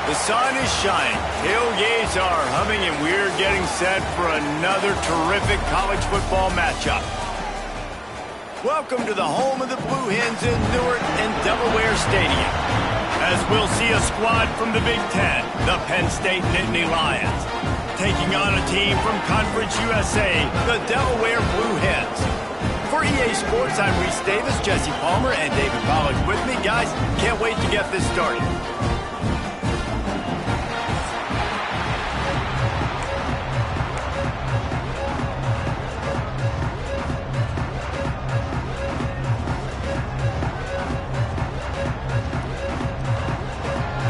The sun is shining, tailgates are humming, and we're getting set for another terrific college football matchup. Welcome to the home of the Blue Hens in Newark and Delaware Stadium, as we'll see a squad from the Big Ten, the Penn State Nittany Lions, taking on a team from Conference USA, the Delaware Blue Hens. For EA Sports, I'm Reese Davis, Jesse Palmer, and David Pollack with me. Guys, can't wait to get this started.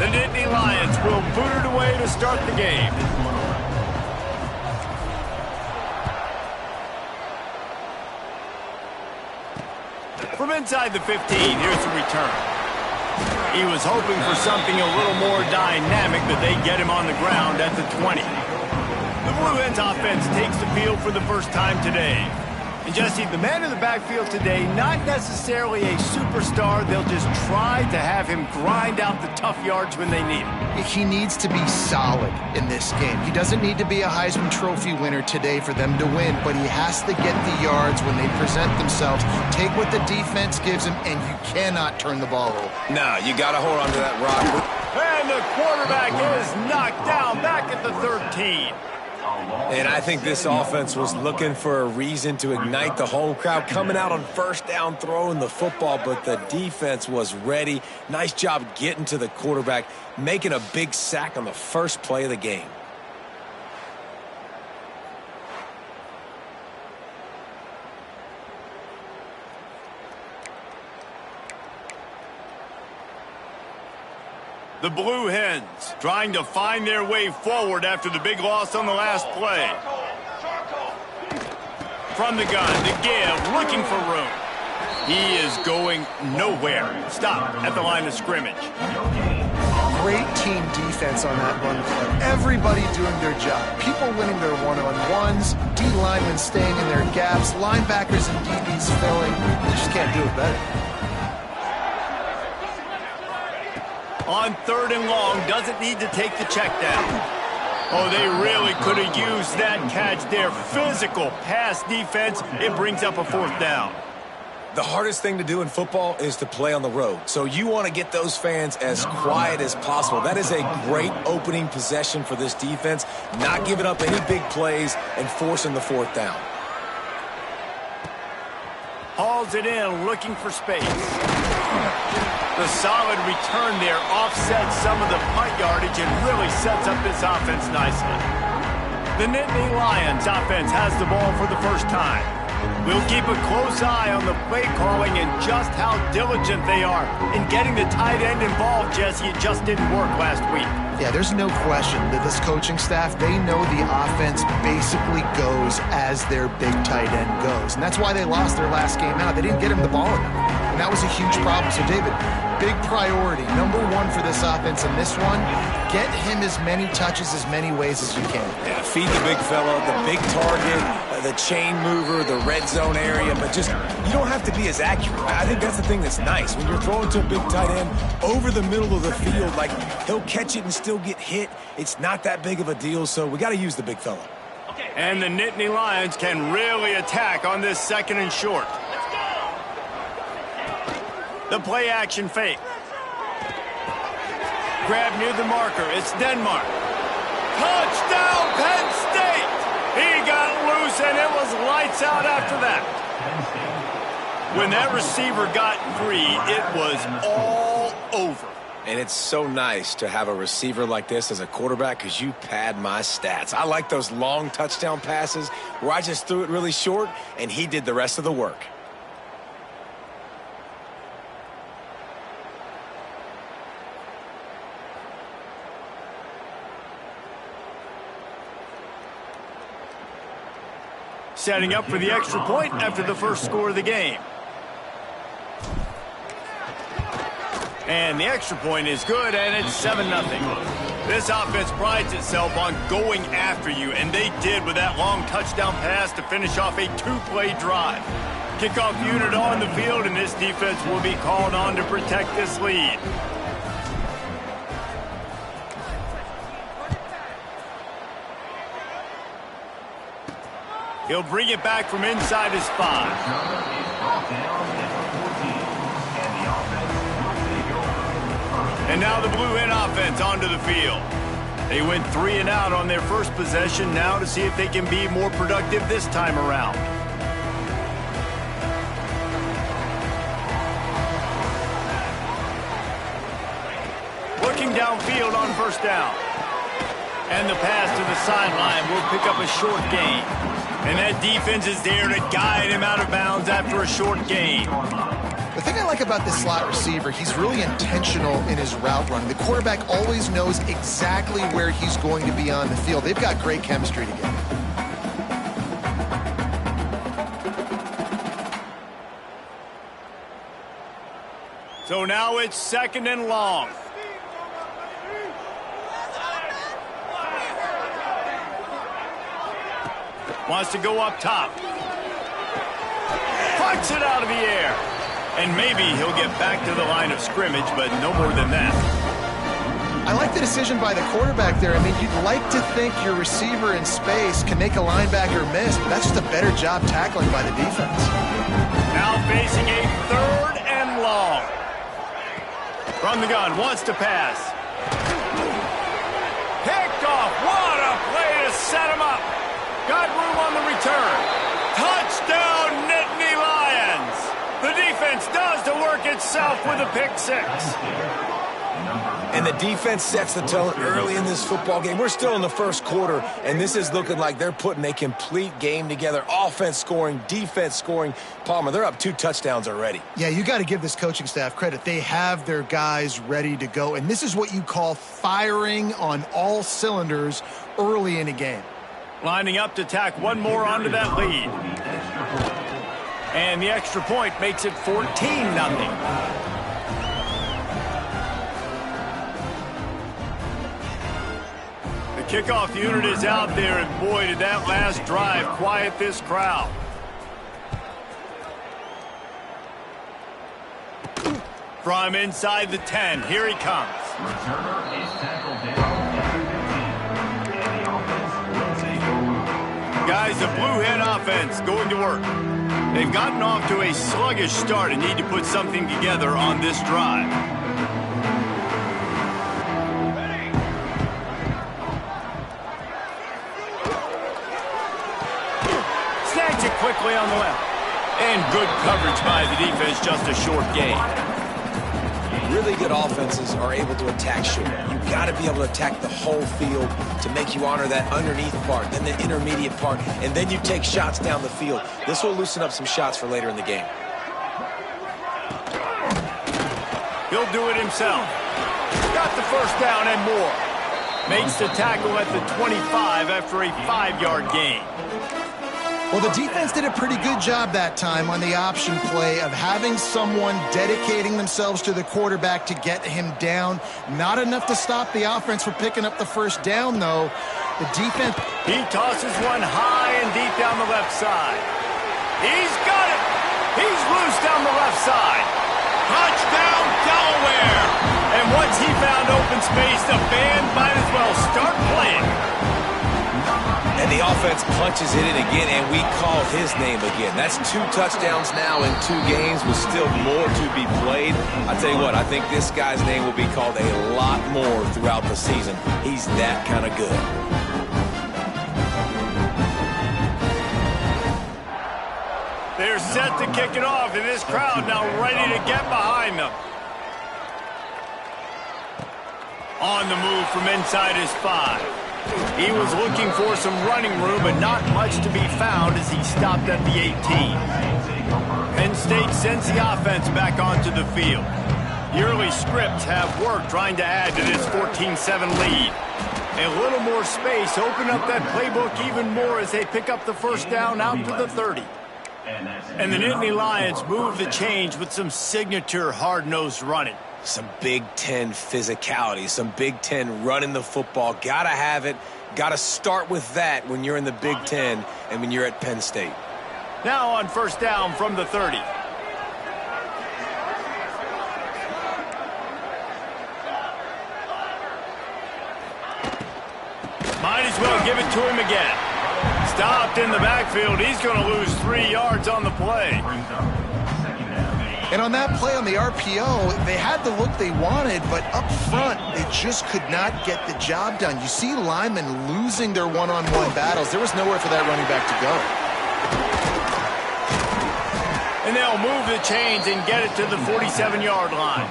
The Nittany Lions will boot it away to start the game. From inside the 15, here's the return. He was hoping for something a little more dynamic, but they get him on the ground at the 20. The Blue Hens offense takes the field for the first time today. And Jesse, the man in the backfield today, not necessarily a superstar. They'll just try to have him grind out the tough yards when they need him. He needs to be solid in this game. He doesn't need to be a Heisman Trophy winner today for them to win, but he has to get the yards when they present themselves. Take what the defense gives him, and you cannot turn the ball over. No, you got to hold on to that rock. And the quarterback is knocked down back at the 13. And I think this offense was looking for a reason to ignite the home crowd, coming out on first down, throwing the football, but the defense was ready. Nice job getting to the quarterback, making a big sack on the first play of the game. The Blue Hens trying to find their way forward after the big loss on the last play. From the gun, to give, looking for room. He is going nowhere. Stop at the line of scrimmage. Great team defense on that run play. Everybody doing their job. People winning their one-on-ones, D linemen staying in their gaps, linebackers and DBs filling. They just can't do it better. On 3rd and long, doesn't need to take the check down. Oh, they really could have used that catch there. Physical pass defense. It brings up a 4th down. The hardest thing to do in football is to play on the road. So you want to get those fans as quiet as possible. That is a great opening possession for this defense. Not giving up any big plays and forcing the 4th down. Hauls it in, looking for space. The solid return there offsets some of the punt yardage and really sets up this offense nicely. The Nittany Lions offense has the ball for the first time. We'll keep a close eye on the play calling and just how diligent they are in getting the tight end involved, Jesse. It just didn't work last week. Yeah, there's no question that this coaching staff, they know the offense basically goes as their big tight end goes. And that's why they lost their last game out. They didn't get him the ball enough. And that was a huge problem. So, David, big priority, number one for this offense in this one, get him as many touches, as many ways as you can. Yeah, feed the big fella, the big target, the chain mover, the red zone area, but just, you don't have to be as accurate. I think that's the thing that's nice. When you're throwing to a big tight end over the middle of the field, like, he'll catch it and still get hit. It's not that big of a deal, so we got to use the big fella. And the Nittany Lions can really attack on this 2nd and short. The play action fake. Grab near the marker. It's Denmark. Touchdown, Penn State! He got loose, and it was lights out after that. When that receiver got free, it was all over. And it's so nice to have a receiver like this as a quarterback because you pad my stats. I like those long touchdown passes where I just threw it really short, and he did the rest of the work. Setting up for the extra point after the first score of the game. And the extra point is good, and it's 7-0. This offense prides itself on going after you, and they did with that long touchdown pass to finish off a 2-play drive. Kickoff unit on the field, and this defense will be called on to protect this lead. He'll bring it back from inside his 5. And now the Blue Hen offense onto the field. They went 3 and out on their first possession, now to see if they can be more productive this time around. Looking downfield on first down. And the pass to the sideline will pick up a short gain. And that defense is there to guide him out of bounds after a short gain. The thing I like about this slot receiver, he's really intentional in his route running. The quarterback always knows exactly where he's going to be on the field. They've got great chemistry together. So now it's 2nd and long. Wants to go up top. Pucks it out of the air. And maybe he'll get back to the line of scrimmage, but no more than that. I like the decision by the quarterback there. I mean, you'd like to think your receiver in space can make a linebacker miss, but that's just a better job tackling by the defense. Now facing a 3rd and long. From the gun, wants to pass. Picked off. What a play to set him up. Got room on the return. Touchdown, Nittany Lions. The defense does the work itself with a pick 6. And the defense sets the tone early in this football game. We're still in the first quarter, and this is looking like they're putting a complete game together. Offense scoring, defense scoring. Palmer, they're up 2 touchdowns already. Yeah, you got to give this coaching staff credit. They have their guys ready to go, and this is what you call firing on all cylinders early in a game. Lining up to tack one more onto that lead. And the extra point makes it 14-0. The kickoff unit is out there, and boy, did that last drive quiet this crowd. From inside the 10, here he comes. Guys, the Blue Hen offense going to work. They've gotten off to a sluggish start and need to put something together on this drive. Snags it quickly on the left. And good coverage by the defense, just a short gain. Really good offenses are able to attack short. You've got to be able to attack the whole field to make you honor that underneath part, then the intermediate part, and then you take shots down the field. This will loosen up some shots for later in the game. He'll do it himself. Got the first down and more. Makes the tackle at the 25 after a 5-yard gain. Well, the defense did a pretty good job that time on the option play of having someone dedicating themselves to the quarterback to get him down. Not enough to stop the offense from picking up the first down, though. The defense... He tosses one high and deep down the left side. He's got it! He's loose down the left side. Touchdown, Delaware! And once he found open space, the band might as well start playing. And the offense punches it in again, and we call his name again. That's 2 touchdowns now in 2 games with still more to be played. I tell you what, I think this guy's name will be called a lot more throughout the season. He's that kind of good. They're set to kick it off, and this crowd now ready to get behind them. On the move from inside his 5. He was looking for some running room, but not much to be found as he stopped at the 18. Penn State sends the offense back onto the field. The early scripts have worked trying to add to this 14-7 lead. A little more space, open up that playbook even more as they pick up the first down out to the 30. And the Nittany Lions move the change with some signature hard-nosed running. Some Big Ten physicality, some Big Ten running the football. Gotta have it. Gotta start with that when you're in the Big Ten and when you're at Penn State. Now on first down from the 30. Might as well give it to him again. Stopped in the backfield. He's going to lose 3 yards on the play. And on that play on the RPO, they had the look they wanted, but up front, they just could not get the job done. You see linemen losing their one-on-one battles. There was nowhere for that running back to go. And they'll move the chains and get it to the 47-yard line.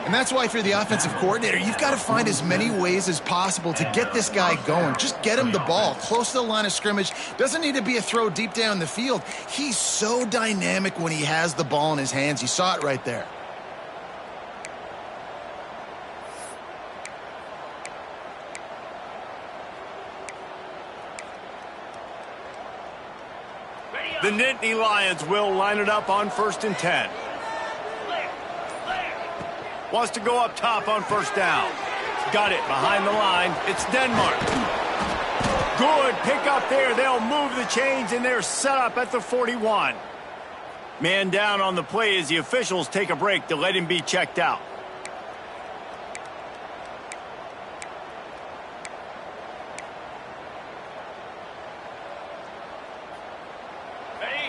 And that's why if you're the offensive coordinator, you've got to find as many ways as possible to get this guy going. Just get him the ball close to the line of scrimmage. Doesn't need to be a throw deep down the field. He's so dynamic when he has the ball in his hands. You saw it right there. The Nittany Lions will line it up on 1st and 10. Wants to go up top on 1st down. Got it behind the line. It's Denmark. Good pick up there. They'll move the chains, and they're set up at the 41. Man down on the play as the officials take a break to let him be checked out.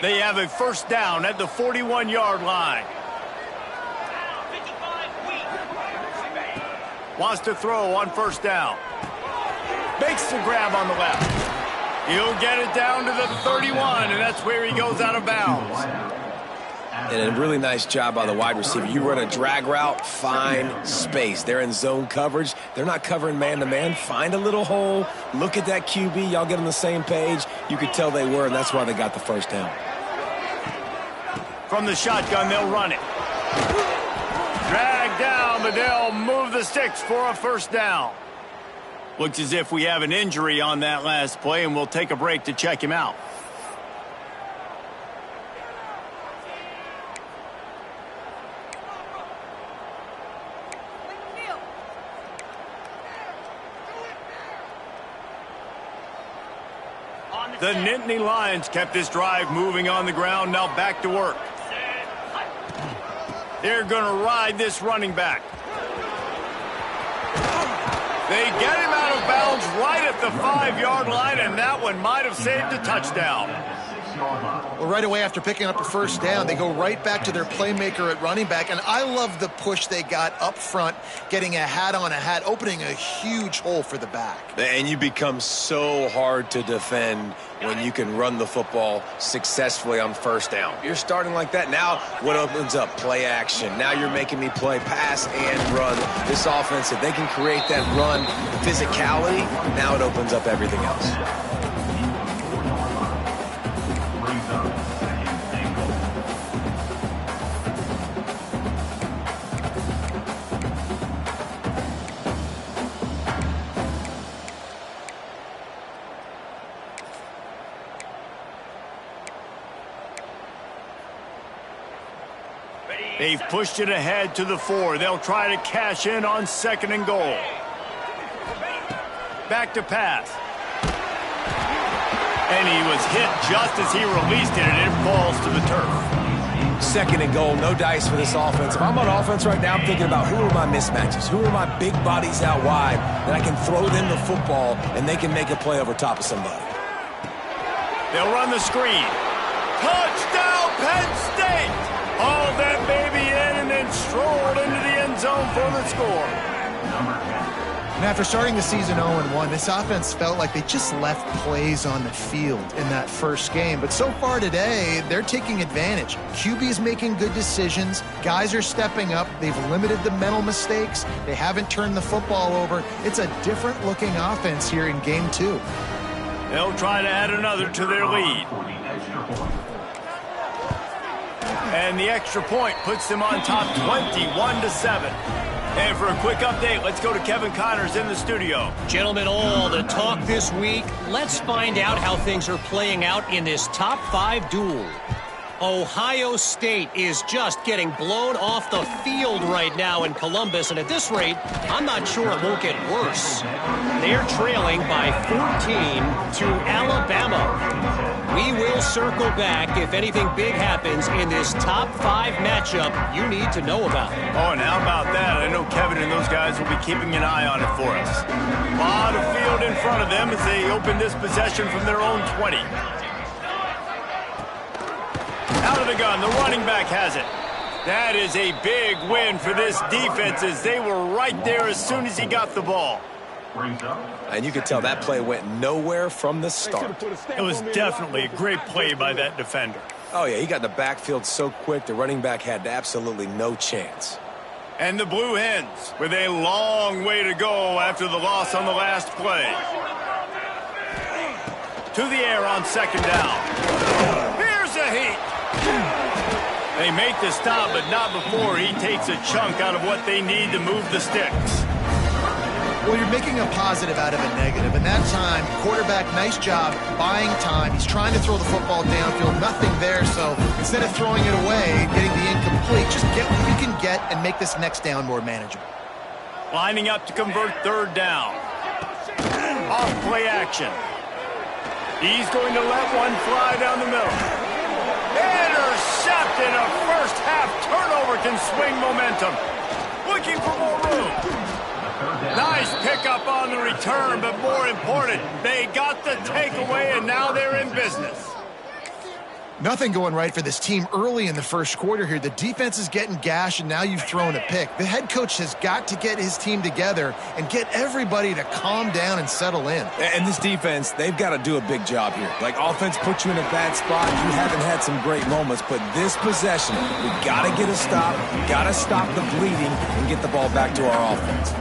They have a 1st down at the 41-yard line. Wants to throw on 1st down. Makes the grab on the left. He'll get it down to the 31, and that's where he goes out of bounds. And a really nice job by the wide receiver. You run a drag route, find space. They're in zone coverage. They're not covering man-to-man. Find a little hole. Look at that QB. Y'all get on the same page. You could tell they were, and that's why they got the 1st down. From the shotgun, they'll run it. Drag down, but they'll move the sticks for a 1st down. Looks as if we have an injury on that last play, and we'll take a break to check him out. The Nittany Lions kept this drive moving on the ground. Now back to work. They're going to ride this running back. They get him out of bounds right at the 5-yard line, and that one might have saved a touchdown. Well, right away after picking up a 1st down, they go right back to their playmaker at running back, and I love the push they got up front, getting a hat on a hat, opening a huge hole for the back. And you become so hard to defend when you can run the football successfully on 1st down. You're starting like that. Now what opens up? Play action. Now you're making me play pass and run. This offense, if they can create that run physicality, now it opens up everything else. They've pushed it ahead to the 4. They'll try to cash in on 2nd and goal. Back to pass. And he was hit just as he released it, and it falls to the turf. 2nd and goal, no dice for this offense. If I'm on offense right now, I'm thinking about who are my mismatches? Who are my big bodies out wide that I can throw them the football and they can make a play over top of somebody? They'll run the screen. Touchdown, Penn State! Hauled that baby in and then strolled into the end zone for the score. And after starting the season 0-1, this offense felt like they just left plays on the field in that 1st game. But so far today, they're taking advantage. QB's making good decisions. Guys are stepping up. They've limited the mental mistakes. They haven't turned the football over. It's a different-looking offense here in Game 2. They'll try to add another to their lead. And the extra point puts them on top 21-7. And for a quick update, let's go to Kevin Connors in the studio. Gentlemen, all the talk this week. Let's find out how things are playing out in this top 5 duel. Ohio State is just getting blown off the field right now in Columbus, and at this rate, I'm not sure it won't get worse. They're trailing by 14 to Alabama. We will circle back if anything big happens in this top 5 matchup you need to know about. Oh, and how about that? I know Kevin and those guys will be keeping an eye on it for us. A lot of field in front of them as they open this possession from their own 20. Out of the gun, the running back has it. That is a big win for this defense as they were right there as soon as he got the ball. And you could tell that play went nowhere from the start. It was definitely a great play by that defender. Oh, yeah, he got in the backfield so quick, the running back had absolutely no chance. And the Blue Hens with a long way to go after the loss on the last play. To the air on second down. Here's a heat. They make the stop, but not before he takes a chunk out of what they need to move the sticks. Well, you're making a positive out of a negative. And that time, quarterback, nice job buying time. He's trying to throw the football downfield. Nothing there, so instead of throwing it away, getting the incomplete, just get what you can get and make this next down more manageable. Lining up to convert third down. Off play action. He's going to let one fly down the middle. Intercepted. A first half turnover can swing momentum. Looking for more room. Nice pickup on the return, but more important, they got the takeaway, and now they're in business. Nothing going right for this team early in the first quarter here. The defense is getting gashed, and now you've thrown a pick. The head coach has got to get his team together and get everybody to calm down and settle in. And this defense, they've got to do a big job here. Like, offense puts you in a bad spot. You haven't had some great moments, but this possession, we got to get a stop, got to stop the bleeding, and get the ball back to our offense.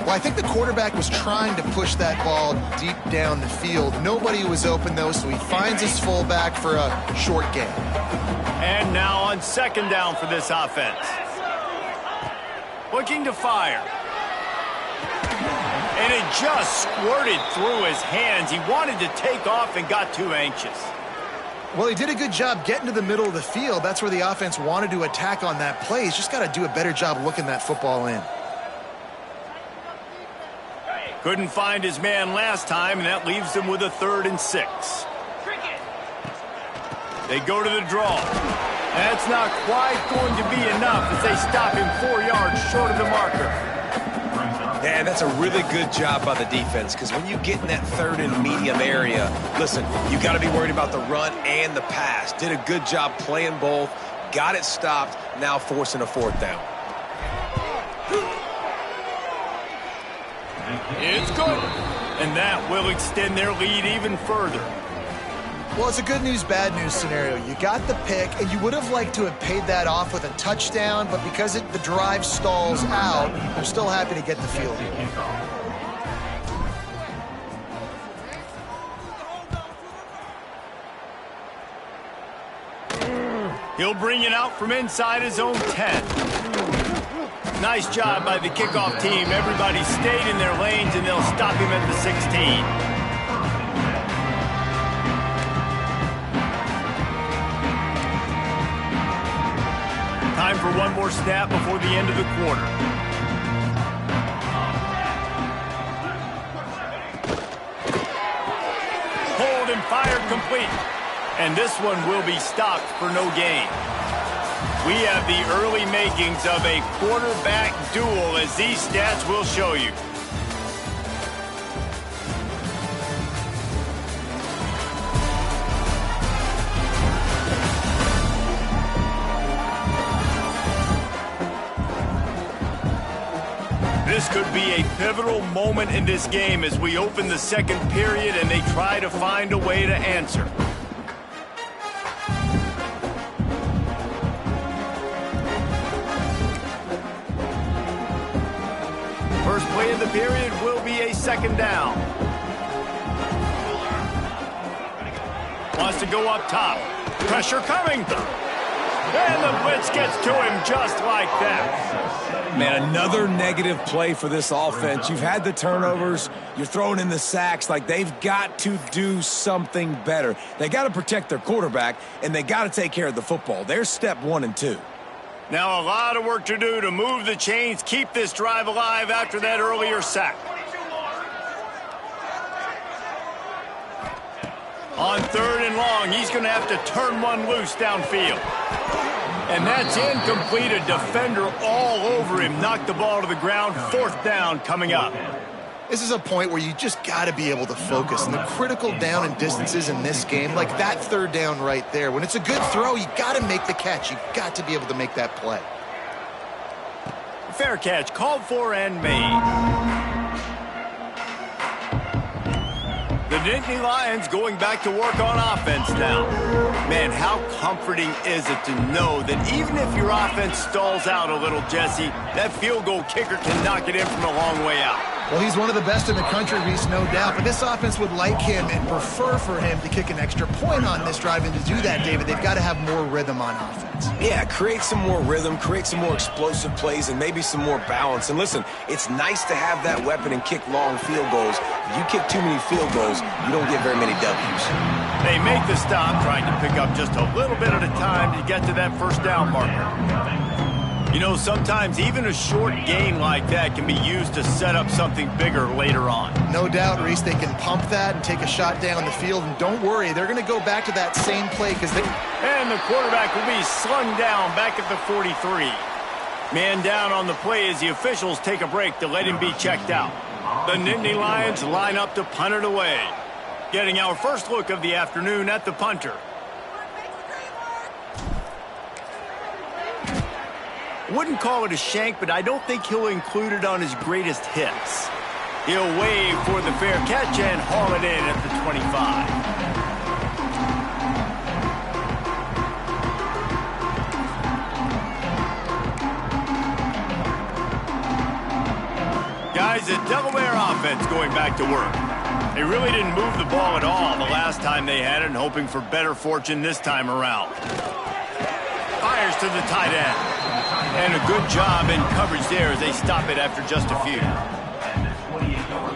Well, I think the quarterback was trying to push that ball deep down the field. Nobody was open, though, so he finds his fullback for a short gain. And now on second down for this offense. Looking to fire. And it just squirted through his hands. He wanted to take off and got too anxious. Well, he did a good job getting to the middle of the field. That's where the offense wanted to attack on that play. He's just got to do a better job looking that football in. Couldn't find his man last time, and that leaves them with a 3rd and 6. They go to the draw. That's not quite going to be enough as they stop him 4 yards short of the marker. Yeah, that's a really good job by the defense, because when you get in that 3rd and medium area, listen, you got to be worried about the run and the pass. Did a good job playing both, got it stopped, now forcing a 4th down. It's good. And that will extend their lead even further. Well, it's a good news, bad news scenario. You got the pick, and you would have liked to have paid that off with a touchdown, but because the drive stalls out, they're still happy to get the field. He'll bring it out from inside his own 10. Nice job by the kickoff team. Everybody stayed in their lanes, and they'll stop him at the 16. Time for one more snap before the end of the quarter. Hold and fire complete. And this one will be stopped for no gain. We have the early makings of a quarterback duel, as these stats will show you. This could be a pivotal moment in this game as we open the second period and they try to find a way to answer. First play of the period will be a second down. Wants to go up top. Pressure coming. And the blitz gets to him just like that. Man, another negative play for this offense. You've had the turnovers. You're throwing in the sacks. Like, they've got to do something better. They got to protect their quarterback, and they got to take care of the football. There's step 1 and 2. Now a lot of work to do to move the chains, keep this drive alive after that earlier sack. On 3rd and long, he's going to have to turn one loose downfield. And that's incomplete. A defender all over him. Knocked the ball to the ground. 4th down coming up. This is a point where you just got to be able to focus. And the critical down and distances in this game, like that 3rd down right there, when it's a good throw, you got to make the catch. You got to be able to make that play. Fair catch called for and made. The Nittany Lions going back to work on offense now. Man, how comforting is it to know that even if your offense stalls out a little, Jesse, that field goal kicker can knock it in from a long way out. Well, he's one of the best in the country, Reese, no doubt. But this offense would like him and prefer for him to kick an extra point on this drive. And to do that, David, they've got to have more rhythm on offense. Yeah, create some more rhythm, create some more explosive plays, and maybe some more balance. And listen, it's nice to have that weapon and kick long field goals. If you kick too many field goals, you don't get very many W's. They make the stop, trying to pick up just a little bit at a time to get to that 1st down marker. You know, sometimes even a short gain like that can be used to set up something bigger later on. No doubt, Reese, they can pump that and take a shot down the field. And don't worry, they're going to go back to that same play because they... And the quarterback will be slung down back at the 43. Man down on the play as the officials take a break to let him be checked out. The Nittany Lions line up to punt it away. Getting our first look of the afternoon at the punter. Wouldn't call it a shank, but I don't think he'll include it on his greatest hits. He'll wave for the fair catch and haul it in at the 25. Guys, the Delaware offense going back to work. They really didn't move the ball at all the last time they had it, and hoping for better fortune this time around. Fires to the tight end. And a good job in coverage there as they stop it after just a few.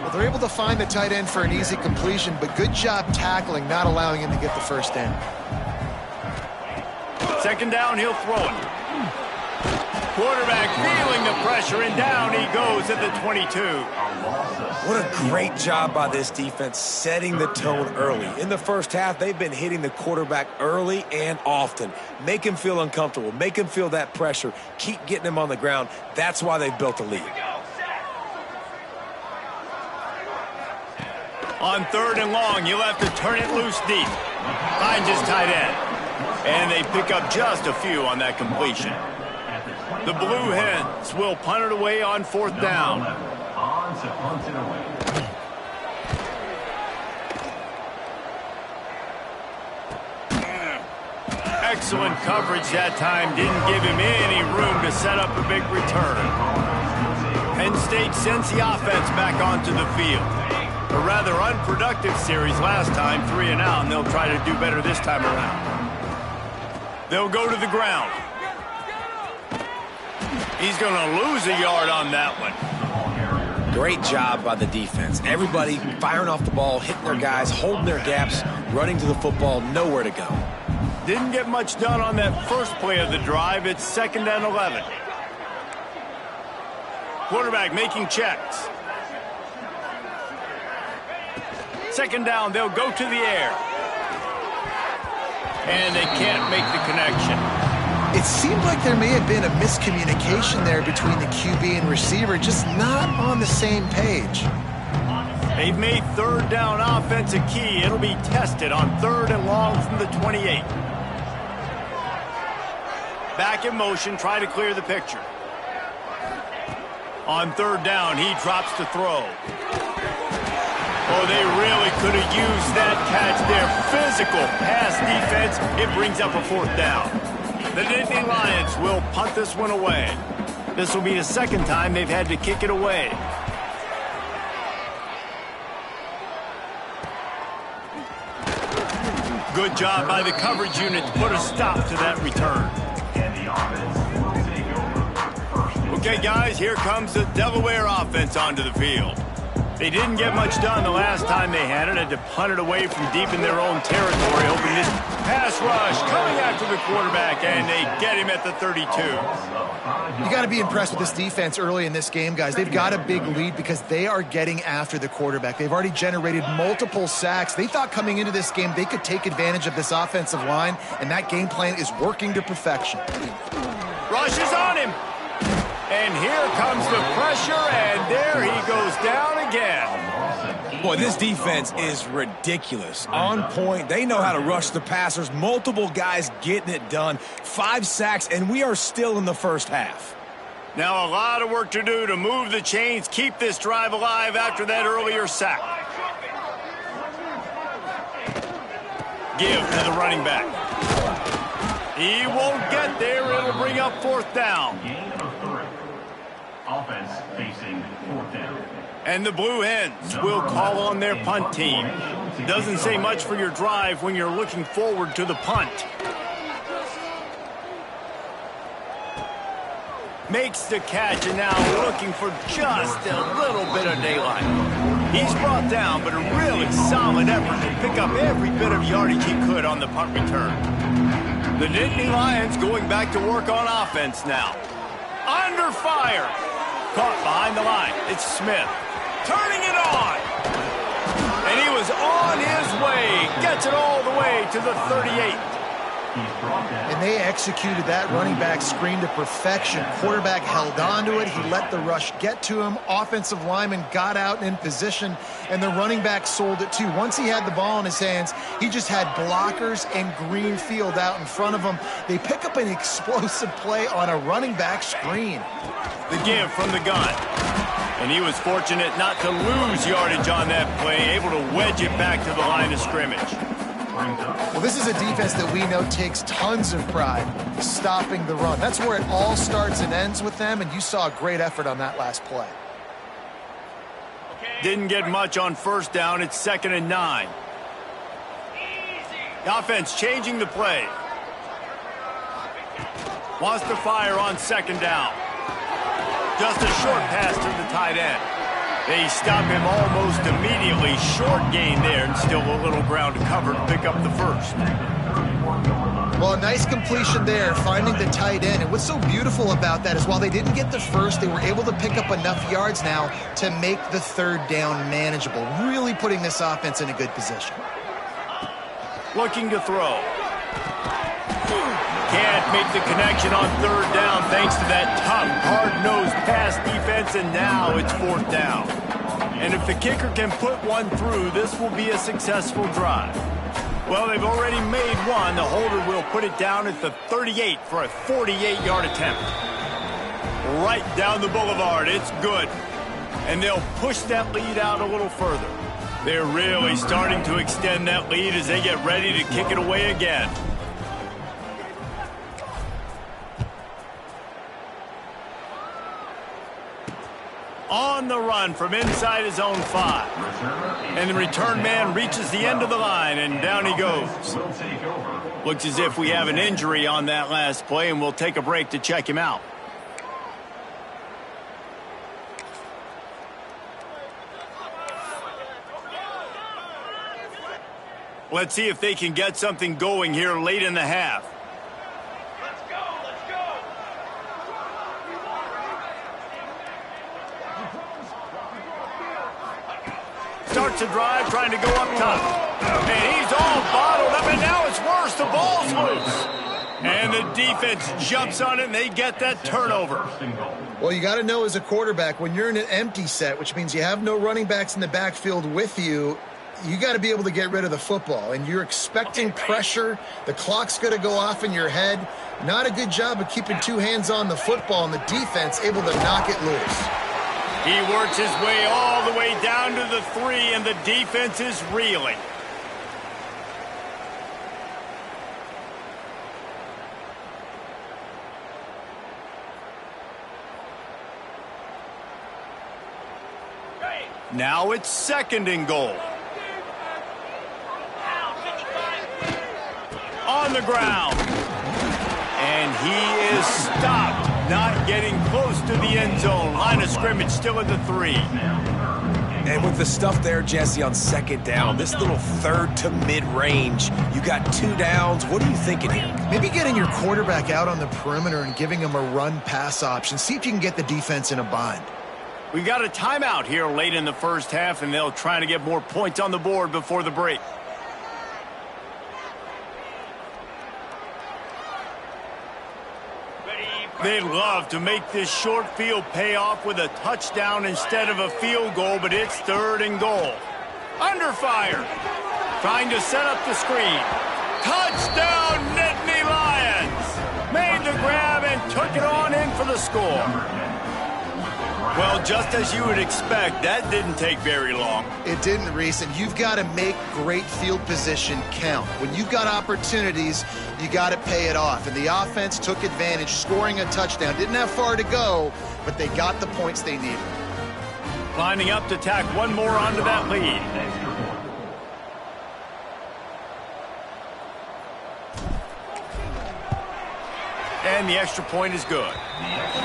Well, they're able to find the tight end for an easy completion, but good job tackling, not allowing him to get the 1st down. 2nd down, he'll throw it. Quarterback feeling the pressure, and down he goes at the 22. What a great job by this defense setting the tone early. In the 1st half, they've been hitting the quarterback early and often. Make him feel uncomfortable. Make him feel that pressure. Keep getting him on the ground. That's why they've built a lead. On 3rd and long, he'll have to turn it loose deep. Finds his tight end. And they pick up just a few on that completion. The Blue Hens will punt it away on 4th down. Excellent coverage that time. Didn't give him any room to set up a big return. Penn State sends the offense back onto the field. A rather unproductive series last time, 3 and out, and they'll try to do better this time around. They'll go to the ground. He's going to lose a yard on that one. Great job by the defense. Everybody firing off the ball, hitting their guys, holding their gaps, running to the football, nowhere to go. Didn't get much done on that first play of the drive. It's 2nd and 11. Quarterback making checks. 2nd down, they'll go to the air. And they can't make the connection. It seemed like there may have been a miscommunication there between the QB and receiver, just not on the same page. They've made 3rd down offense a key. It'll be tested on 3rd and long from the 28. Back in motion, try to clear the picture. On 3rd down, he drops to throw. Oh, they really could have used that catch there. Physical pass defense. It brings up a 4th down. The Nittany Lions will punt this one away. This will be the 2nd time they've had to kick it away. Good job by the coverage unit to put a stop to that return. Okay, guys, here comes the Delaware offense onto the field. They didn't get much done the last time they had it. Had to punt it away from deep in their own territory, hoping this pass rush coming after the quarterback, and they get him at the 32. You got to be impressed with this defense early in this game, guys. They've got a big lead because they are getting after the quarterback. They've already generated multiple sacks. They thought coming into this game they could take advantage of this offensive line, and that game plan is working to perfection. Rush is on him. And here comes the pressure, and there he goes down again. Boy, this defense is ridiculous. On point. They know how to rush the passers. Multiple guys getting it done. 5 sacks, and we are still in the first half. Now a lot of work to do to move the chains, keep this drive alive after that earlier sack. Give to the running back. He won't get there. It'll bring up 4th down. Offense facing 4th down. And the Blue Hens will call on their punt team. Doesn't say much for your drive when you're looking forward to the punt. Makes the catch, and now looking for just a little bit of daylight. He's brought down, but a really solid effort to pick up every bit of yardage he could on the punt return. The Nittany Lions going back to work on offense now. Under fire. Caught behind the line. It's Smith. Turning it on. And he was on his way. Gets it all the way to the 38. And they executed that running back screen to perfection. Quarterback held on to it. He let the rush get to him. Offensive lineman got out and in position, and the running back sold it too. Once he had the ball in his hands, he just had blockers and green field out in front of him. They pick up an explosive play on a running back screen. The give from the gun. And he was fortunate not to lose yardage on that play, able to wedge it back to the line of scrimmage. Well, this is a defense that we know takes tons of pride stopping the run. That's where it all starts and ends with them, and you saw a great effort on that last play. Didn't get much on 1st down. It's 2nd and 9. The offense changing the play. Wants to fire on 2nd down. Just a short pass to the tight end. They stop him almost immediately. Short gain there, and still a little ground to cover to pick up the 1st. Well, a nice completion there, finding the tight end. And what's so beautiful about that is while they didn't get the 1st, they were able to pick up enough yards now to make the 3rd down manageable, really putting this offense in a good position. Looking to throw. Can't make the connection on 3rd down thanks to that tough, hard-nosed pass defense, and now it's 4th down. And if the kicker can put one through, this will be a successful drive. Well, they've already made one. The holder will put it down at the 38 for a 48-yard attempt. Right down the boulevard. It's good. And they'll push that lead out a little further. They're really starting to extend that lead as they get ready to kick it away again. On the run from inside his own 5. And the return man reaches the end of the line, and down he goes. Looks as if we have an injury on that last play, and we'll take a break to check him out. Let's see if they can get something going here late in the half. Starts a drive, trying to go up top. And he's all bottled up, and now it's worse. The ball's loose. And the defense jumps on it, and they get that turnover. Well, you got to know as a quarterback, when you're in an empty set, which means you have no running backs in the backfield with you, you got to be able to get rid of the football. And you're expecting pressure. The clock's going to go off in your head. Not a good job of keeping 2 hands on the football, and the defense able to knock it loose. He works his way all the way down to the 3, and the defense is reeling. Now it's 2nd and goal. On the ground. And he is stopped. Not getting close to the end zone. Line of scrimmage still at the 3. And with the stuff there, Jesse, on second down, this little third to mid-range, you got 2 downs. What are you thinking here? Maybe getting your quarterback out on the perimeter and giving him a run-pass option. See if you can get the defense in a bind. We've got a timeout here late in the first half, and they'll try to get more points on the board before the break. They'd love to make this short field pay off with a touchdown instead of a field goal, but it's 3rd and goal. Under fire. Trying to set up the screen. Touchdown, Nittany Lions! Made the grab and took it on in for the score. Well, just as you would expect, that didn't take very long. It didn't, Reese, and you've got to make great field position count. When you've got opportunities, you got to pay it off. And the offense took advantage, scoring a touchdown. Didn't have far to go, but they got the points they needed. Lining up to tack one more onto that lead. And the extra point is good.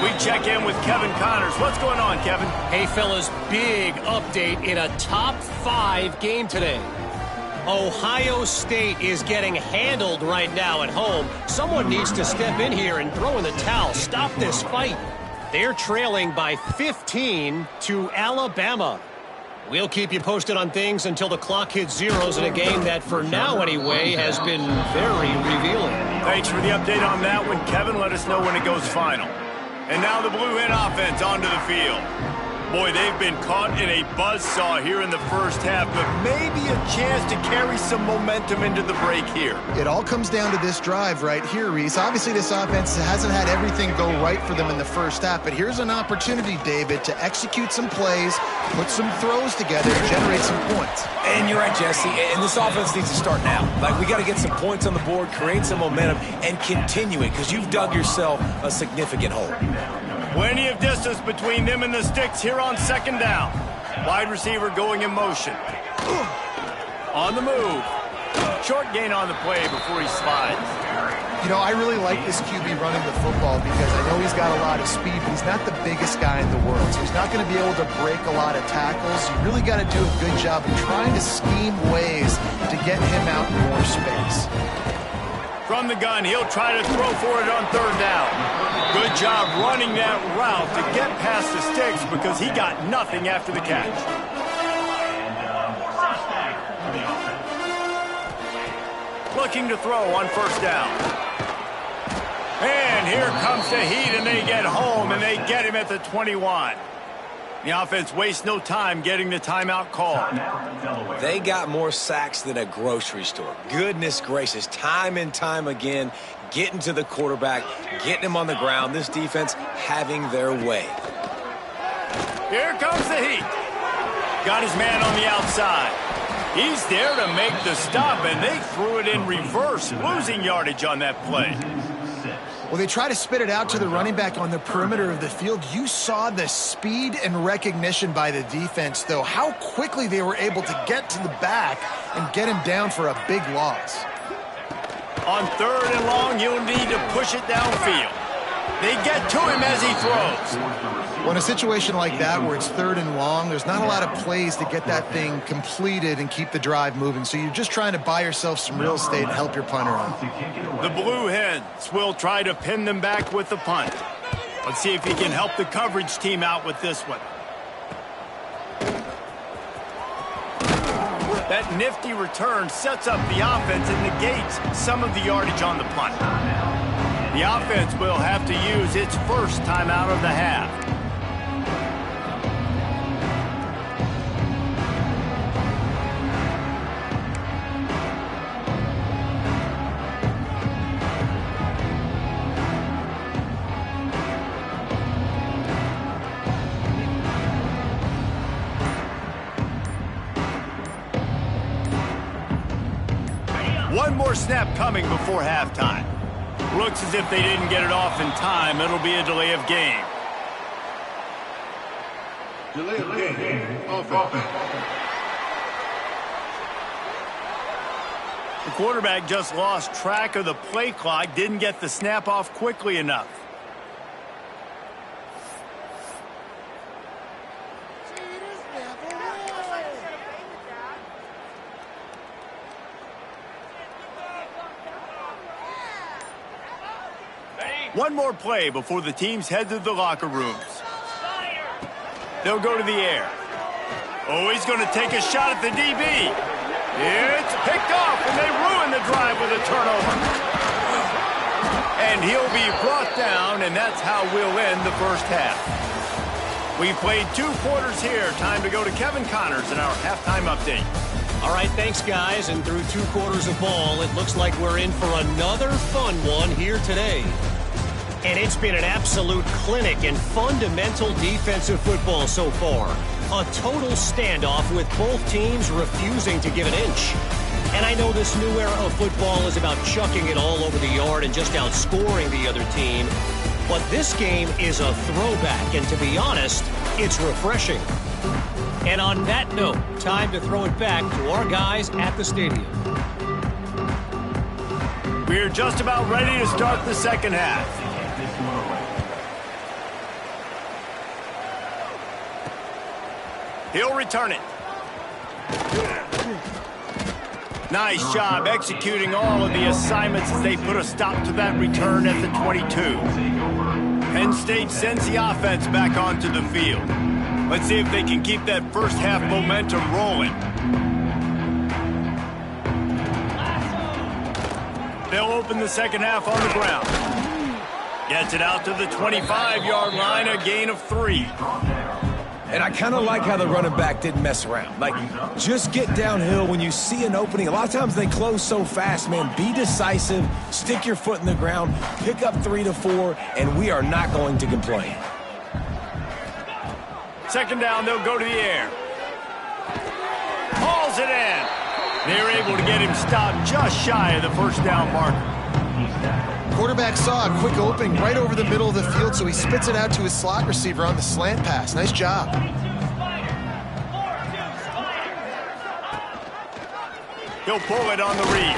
We check in with Kevin Connors. What's going on, Kevin? Hey, fellas, big update in a top 5 game today. Ohio State is getting handled right now at home. Someone needs to step in here and throw in the towel. Stop this fight. They're trailing by 15 to Alabama. We'll keep you posted on things until the clock hits zeros in a game that, for now anyway, has been very revealing. Thanks for the update on that one, Kevin. Let us know when it goes final. And now the Blue Hen offense onto the field. Boy, they've been caught in a buzzsaw here in the first half, but maybe a chance to carry some momentum into the break here. It all comes down to this drive right here, Reese. Obviously, this offense hasn't had everything go right for them in the first half, but here's an opportunity, David, to execute some plays, put some throws together, and generate some points. And you're right, Jesse, and this offense needs to start now. Like, we got to get some points on the board, create some momentum, and continue it, because you've dug yourself a significant hole. Plenty of distance between them and the sticks here on second down. Wide receiver going in motion. On the move. Short gain on the play before he slides. You know, I really like this QB running the football because I know he's got a lot of speed, but he's not the biggest guy in the world, so he's not going to be able to break a lot of tackles. You really got to do a good job of trying to scheme ways to get him out in more space. From the gun, he'll try to throw for it on third down. Good job running that route to get past the sticks because he got nothing after the catch. Looking to throw on first down. And here comes the heat, and they get home, and they get him at the 21. The offense wastes no time getting the timeout call. They got more sacks than a grocery store. Goodness gracious, time and time again, getting to the quarterback, getting him on the ground. This defense having their way. Here comes the heat. Got his man on the outside. He's there to make the stop, and they threw it in reverse, losing yardage on that play. Well, they try to spit it out to the running back on the perimeter of the field. You saw the speed and recognition by the defense, though, how quickly they were able to get to the back and get him down for a big loss. On third and long, you'll need to push it downfield. They get to him as he throws. Well, in a situation like that where it's third and long, there's not a lot of plays to get that thing completed and keep the drive moving. So you're just trying to buy yourself some real estate and help your punter out. The Blue Hens will try to pin them back with the punt. Let's see if he can help the coverage team out with this one. That nifty return sets up the offense and negates some of the yardage on the punt. The offense will have to use its first timeout of the half. One more snap coming before halftime. Looks as if they didn't get it off in time. It'll be a delay of game. Delay of game. Offense. The quarterback just lost track of the play clock, didn't get the snap off quickly enough. One more play before the teams head to the locker rooms. They'll go to the air. Oh, he's going to take a shot at the DB. It's picked off, and they ruin the drive with a turnover. And he'll be brought down, and that's how we'll end the first half. We've played 2 quarters here. Time to go to Kevin Connors in our halftime update. All right, thanks, guys. And through 2 quarters of ball, it looks like we're in for another fun one here today. And it's been an absolute clinic in fundamental defensive football so far. A total standoff with both teams refusing to give an inch. And I know this new era of football is about chucking it all over the yard and just outscoring the other team. But this game is a throwback, and to be honest, it's refreshing. And on that note, time to throw it back to our guys at the stadium. We're just about ready to start the second half. He'll return it. Nice job executing all of the assignments as they put a stop to that return at the 22. Penn State sends the offense back onto the field. Let's see if they can keep that first half momentum rolling. They'll open the second half on the ground. Gets it out to the 25-yard line, a gain of 3. And I kind of like how the running back didn't mess around. Like, just get downhill when you see an opening. A lot of times they close so fast, man. Be decisive, stick your foot in the ground, pick up 3 to 4, and we are not going to complain. Second down, they'll go to the air. Hauls it in. They're able to get him stopped just shy of the first down marker. Quarterback saw a quick opening right over the middle of the field, so he spits it out to his slot receiver on the slant pass. Nice job. He'll pull it on the read.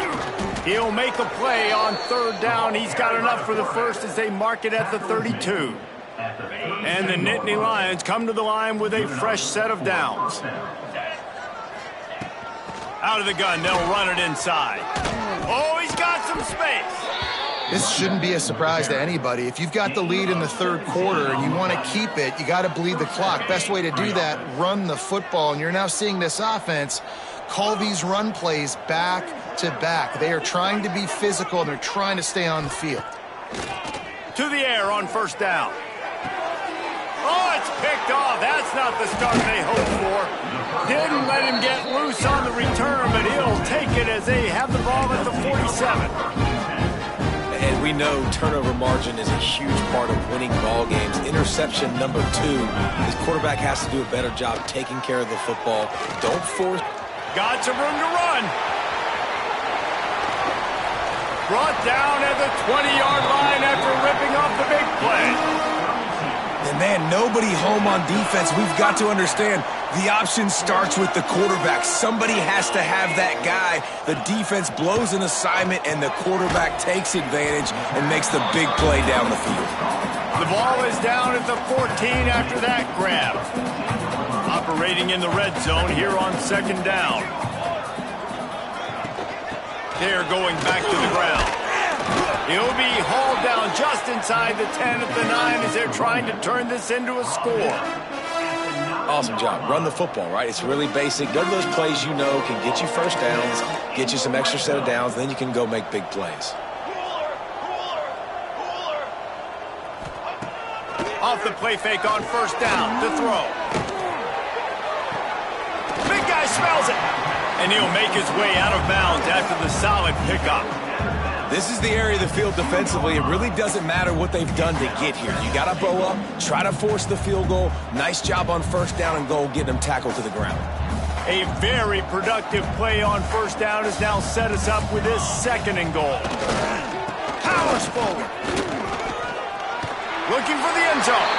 He'll make a play on third down. He's got enough for the first as they mark it at the 32. And the Nittany Lions come to the line with a fresh set of downs. Out of the gun, they'll run it inside. Oh, he's got some space. This shouldn't be a surprise to anybody. If you've got the lead in the third quarter and you want to keep it, you got to bleed the clock. Best way to do that, run the football. And you're now seeing this offense call these run plays back to back. They are trying to be physical, and they're trying to stay on the field. To the air on first down. Oh, it's picked off. That's not the start they hoped for. Didn't let him get loose on the return, but he'll take it as they have the ball at the 47. And we know turnover margin is a huge part of winning ball games. Interception number 2. His quarterback has to do a better job taking care of the football. Don't force. Got some room to run. Brought down at the 20-yard line after ripping off the big play. And man, nobody home on defense. We've got to understand the option starts with the quarterback. Somebody has to have that guy. The defense blows an assignment, and the quarterback takes advantage and makes the big play down the field. The ball is down at the 14 after that grab. Operating in the red zone here on second down. They're going back to the ground. He'll be hauled down just inside the 10 at the 9 as they're trying to turn this into a score. Awesome job. Run the football, right? It's really basic. Go to those plays you know can get you first downs, get you some extra set of downs, then you can go make big plays. Off the play fake on first down to throw. Big guy smells it. And he'll make his way out of bounds after the solid pickup. This is the area of the field defensively. It really doesn't matter what they've done to get here. You got to bow up, try to force the field goal. Nice job on first down and goal, getting them tackled to the ground. A very productive play on first down has now set us up with this second and goal. Powers forward. Looking for the end zone.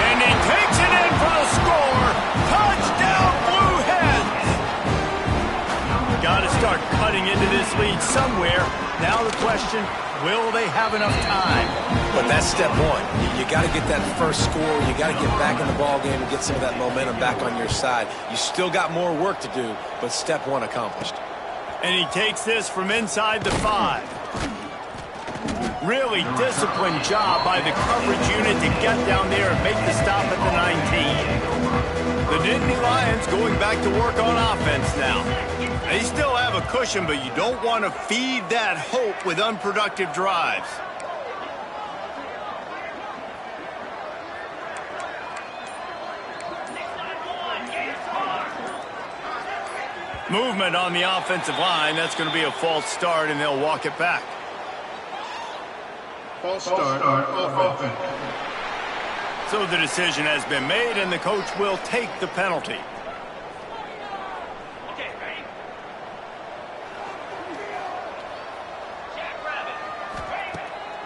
And he takes it in for the score. Touchdown, Blue Hens. Got to start cutting into this lead somewhere. Now the question, will they have enough time? But that's step one. You got to get that first score. You got to get back in the ball game and get some of that momentum back on your side. You still got more work to do, but step one accomplished. And he takes this from inside the 5. Really disciplined job by the coverage unit to get down there and make the stop at the 19. The Nittany Lions going back to work on offense now. They still have a cushion, but you don't want to feed that hope with unproductive drives. Movement on the offensive line. That's going to be a false start, and they'll walk it back. False start offense. So the decision has been made, and the coach will take the penalty.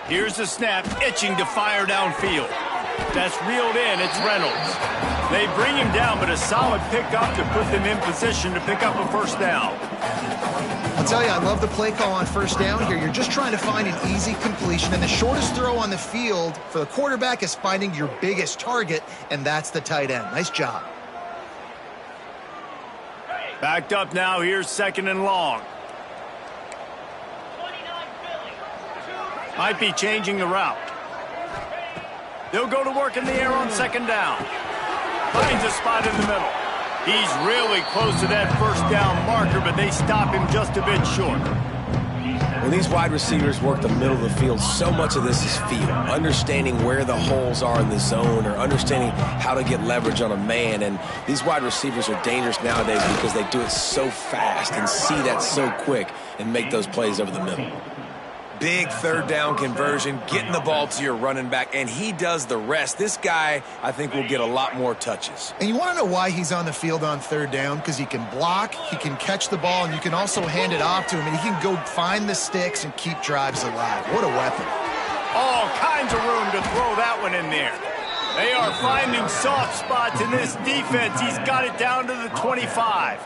Here's the snap, itching to fire downfield. That's reeled in, it's Reynolds. They bring him down, but a solid pickup to put them in position to pick up a first down. I'll tell you, I love the play call on first down here. You're just trying to find an easy completion, and the shortest throw on the field for the quarterback is finding your biggest target, and that's the tight end. Nice job. Backed up now, here's second and long. Might be changing the route. They'll go to work in the air on second down. Finds a spot in the middle. He's really close to that first down marker, but they stop him just a bit short. When these wide receivers work the middle of the field, so much of this is feel. Understanding where the holes are in the zone or understanding how to get leverage on a man. And these wide receivers are dangerous nowadays because they do it so fast and see that so quick and make those plays over the middle. Big third down conversion, getting the ball to your running back, and he does the rest. This guy, I think, will get a lot more touches. And you want to know why he's on the field on third down? Because he can block, he can catch the ball, and you can also hand it off to him, and he can go find the sticks and keep drives alive. What a weapon. All kinds of room to throw that one in there. They are finding soft spots in this defense. He's got it down to the 25.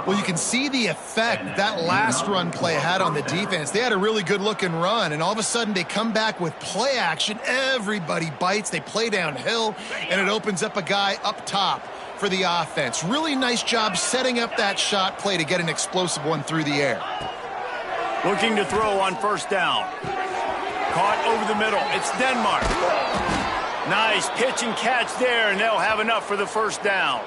Well, you can see the effect that last run play had on the defense. They had a really good-looking run, and all of a sudden they come back with play action. Everybody bites. They play downhill, and it opens up a guy up top for the offense. Really nice job setting up that shot play to get an explosive one through the air. Looking to throw on first down. Caught over the middle. It's Denmark. Nice pitch and catch there, and they'll have enough for the first down.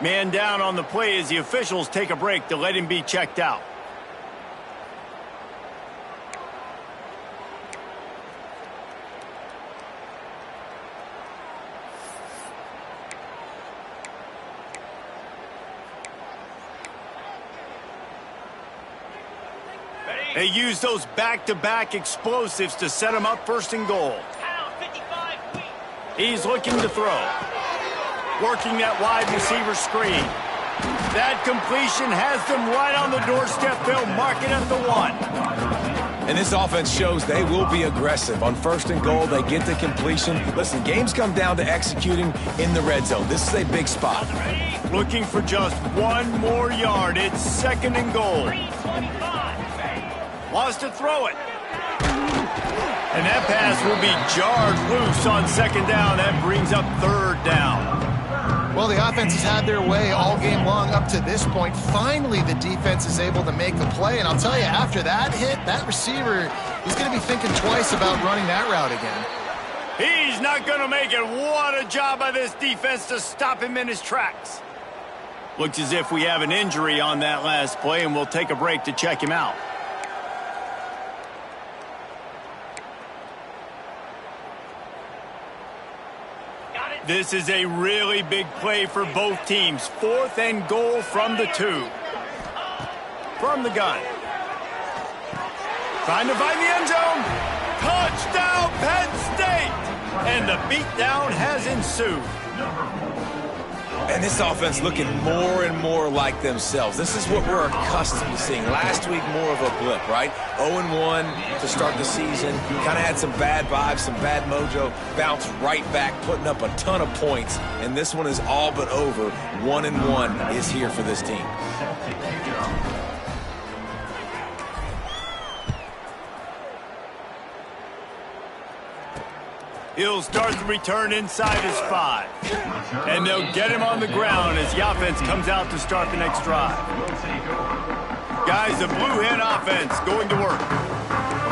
Man down on the play as the officials take a break to let him be checked out. They use those back-to-back explosives to set him up first and goal. He's looking to throw. Working that wide receiver screen. That completion has them right on the doorstep. They'll mark it at the 1. And this offense shows they will be aggressive. On first and goal, they get the completion. Listen, games come down to executing in the red zone. This is a big spot. Looking for just one more yard. It's second and goal. Wants to throw it. And that pass will be jarred loose on second down. That brings up third down. Well, the offense has had their way all game long up to this point. Finally, the defense is able to make a play. And I'll tell you, after that hit, that receiver, he's going to be thinking twice about running that route again. He's not going to make it. What a job by this defense to stop him in his tracks. Looks as if we have an injury on that last play, and we'll take a break to check him out. This is a really big play for both teams. 4th and goal from the 2. From the gun. Trying to find the end zone. Touchdown, Penn State! And the beatdown has ensued. And this offense looking more and more like themselves. This is what we're accustomed to seeing. Last week, more of a blip, right? 0-1 to start the season. Kind of had some bad vibes, some bad mojo. Bounced right back, putting up a ton of points. And this one is all but over. 1-1 is here for this team. He'll start the return inside his 5. And they'll get him on the ground as the offense comes out to start the next drive. Guys, the Blue Hen offense going to work.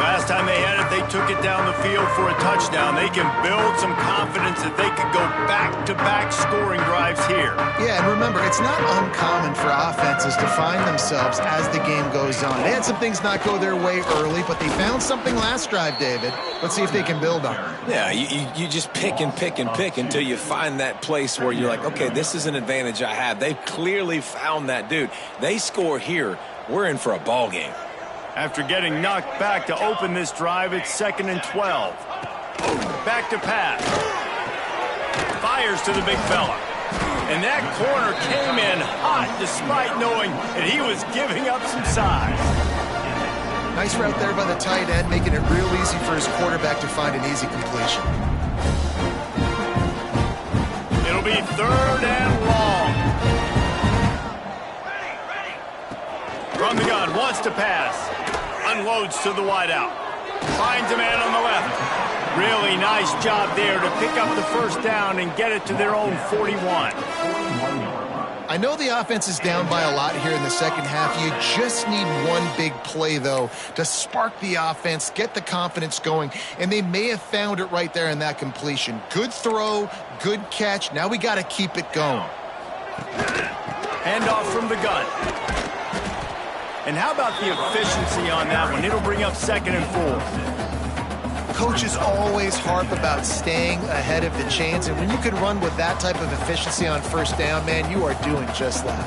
Last time they had it, they took it down the field for a touchdown. They can build some confidence that they could go back-to-back scoring drives here. Yeah, and remember, it's not uncommon for offenses to find themselves as the game goes on. They had some things not go their way early, but they found something last drive, David. Let's see if they can build on it. Yeah, you just pick and pick and pick until you find that place where you're like, okay, this is an advantage I have. They've clearly found that, dude. They score here, we're in for a ball game. After getting knocked back to open this drive, it's 2nd and 12. Back to pass. Fires to the big fella. And that corner came in hot despite knowing that he was giving up some size. Nice route there by the tight end, making it real easy for his quarterback to find an easy completion. It'll be 3rd and long. From the gun, wants to pass. Unloads to the wideout. Finds a man on the left. Really nice job there to pick up the first down and get it to their own 41. I know the offense is down by a lot here in the second half. You just need one big play, though, to spark the offense, get the confidence going, and they may have found it right there in that completion. Good throw, good catch. Now we got to keep it going. Handoff from the gun. And how about the efficiency on that one? It'll bring up 2nd and 4. Coaches always harp about staying ahead of the chains, and when you can run with that type of efficiency on first down, man, you are doing just that.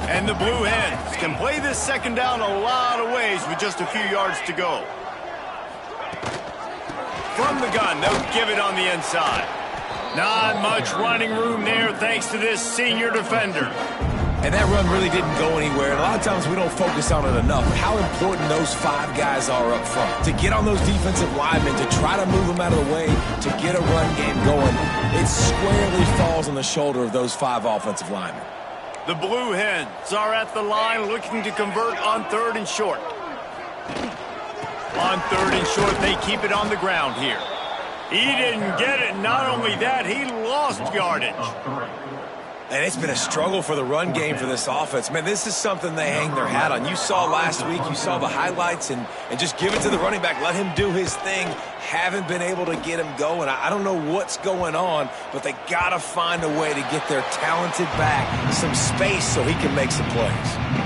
And the Blue Hens can play this second down a lot of ways with just a few yards to go. From the gun, they'll give it on the inside. Not much running room there thanks to this senior defender. And that run really didn't go anywhere. And a lot of times we don't focus on it enough. How important those 5 guys are up front. To get on those defensive linemen, to try to move them out of the way, to get a run game going, it squarely falls on the shoulder of those 5 offensive linemen. The Blue Hens are at the line looking to convert on 3rd and short. On 3rd and short, they keep it on the ground here. He didn't get it. Not only that, he lost yardage. And it's been a struggle for the run game for this offense. Man, this is something they hang their hat on. You saw last week, you saw the highlights, and just give it to the running back. Let him do his thing. Haven't been able to get him going. I don't know what's going on, but they got to find a way to get their talented back some space so he can make some plays.